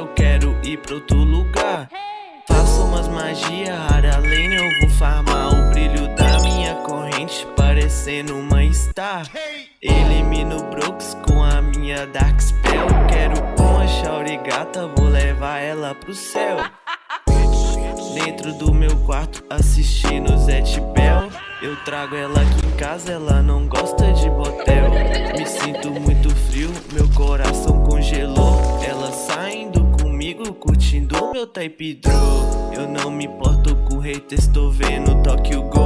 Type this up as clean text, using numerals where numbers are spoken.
eu quero ir pra outro lugar. Faço umas magia rara, além eu vou farmar o brilho da minha corrente, parecendo uma star. Elimino Brooks com a minha Dark Spell. Quero com a Shaori gata, vou levar ela pro céu. Dentro do meu quarto assistindo Zet Bell. Eu trago ela aqui em casa, ela não gosta de botel. Me sinto muito frio, meu coração congelou. Ela saindo comigo, curtindo meu type draw. Eu não me importo com haters, tô vendo Tokyo Go.